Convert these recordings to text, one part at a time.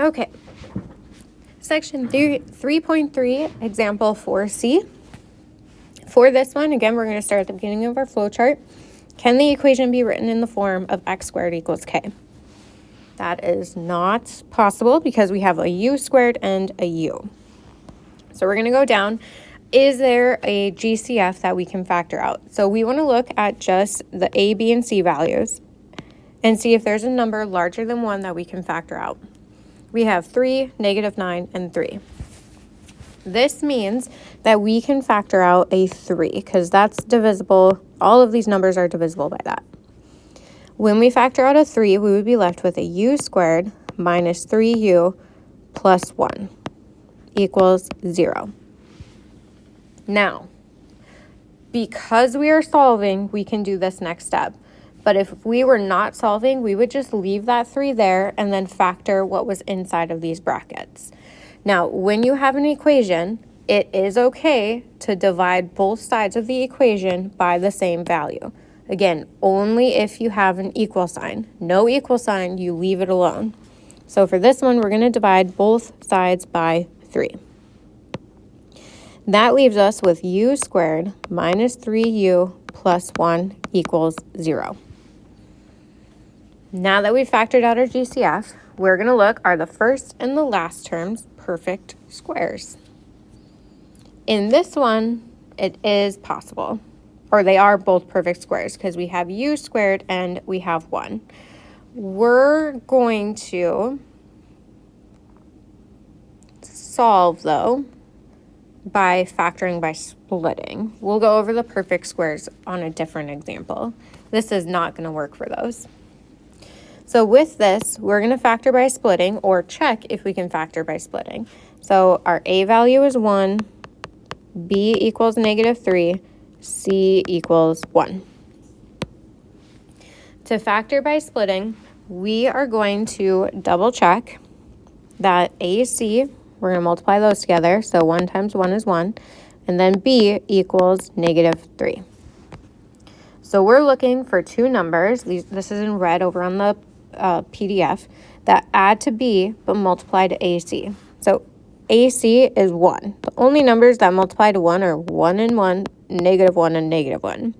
Okay. Section 3.3, example 4C. For this one, again, we're going to start at the beginning of our flowchart. Can the equation be written in the form of x squared equals k? That is not possible because we have a u squared and a u. So we're going to go down. Is there a GCF that we can factor out? So we want to look at just the a, b, and c values and see if there's a number larger than 1 that we can factor out. We have 3, -9, and 3. This means that we can factor out a 3 because that's divisible. All of these numbers are divisible by that. When we factor out a 3, we would be left with a u squared minus 3u plus 1 equals 0. Now, because we are solving, we can do this next step. But if we were not solving, we would just leave that 3 there and then factor what was inside of these brackets. Now, when you have an equation, it is okay to divide both sides of the equation by the same value. Again, only if you have an equal sign. No equal sign, you leave it alone. So for this one, we're going to divide both sides by 3. That leaves us with u squared minus 3u plus 1 equals 0. Now that we've factored out our GCF, we're going to look, are the first and the last terms perfect squares? In this one, it is possible, or they are both perfect squares because we have u squared and we have 1. We're going to solve, though, by factoring by splitting. We'll go over the perfect squares on a different example. This is not going to work for those. So with this, we're going to factor by splitting or check if we can factor by splitting. So our a value is 1, b equals -3, c equals 1. To factor by splitting, we are going to double check that AC, we're going to multiply those together. So 1 times 1 is 1. And then b equals -3. So we're looking for two numbers. This is in red over on the PDF that add to b but multiply to AC. So AC is 1. The only numbers that multiply to 1 are 1 and 1, -1 and -1.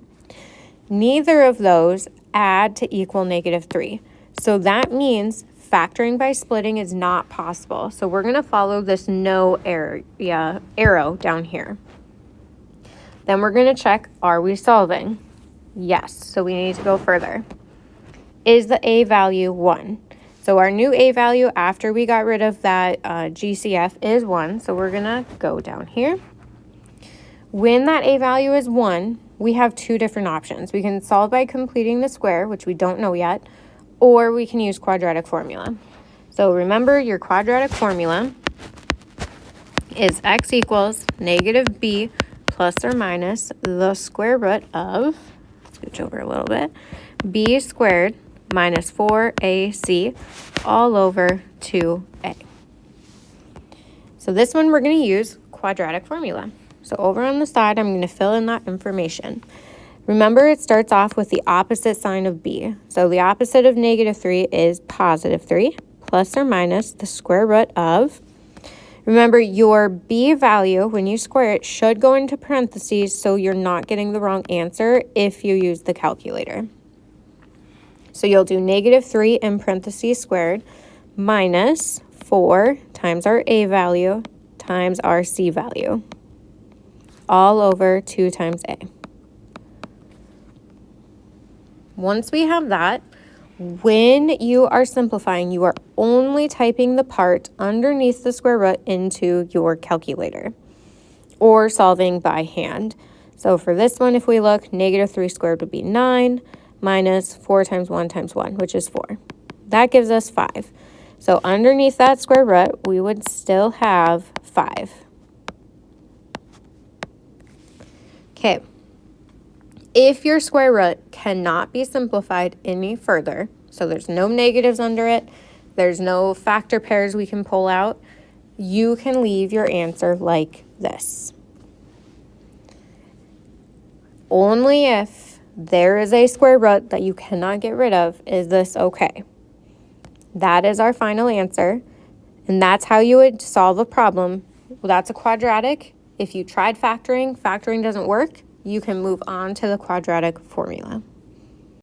Neither of those add to equal -3. So that means factoring by splitting is not possible. So we're going to follow this no arrow down here. Then we're going to check, are we solving? Yes, so we need to go further. Is the a value 1? So our new a value after we got rid of that GCF is 1. So we're going to go down here. When that a value is 1, we have two different options. We can solve by completing the square, which we don't know yet, or we can use quadratic formula. So remember, your quadratic formula is x equals -b plus or minus the square root of, switch over a little bit, b squared minus 4ac all over 2a. So this one we're going to use quadratic formula. So over on the side, I'm going to fill in that information. Remember, it starts off with the opposite sign of b. So the opposite of -3 is +3, plus or minus the square root of. Remember, your b value, when you square it, should go into parentheses so you're not getting the wrong answer if you use the calculator. So you'll do -3 in parentheses squared minus 4 times our a value times our c value, all over 2 times a. Once we have that, when you are simplifying, you are only typing the part underneath the square root into your calculator or solving by hand. So for this one, if we look, -3 squared would be 9 minus 4 times 1 times 1, which is 4. That gives us 5. So underneath that square root, we would still have 5. Okay. If your square root cannot be simplified any further, so there's no negatives under it, there's no factor pairs we can pull out, you can leave your answer like this. Only if there is a square root that you cannot get rid of is this okay. That is our final answer. And that's how you would solve a problem. Well, that's a quadratic. If you tried factoring, factoring doesn't work, you can move on to the quadratic formula.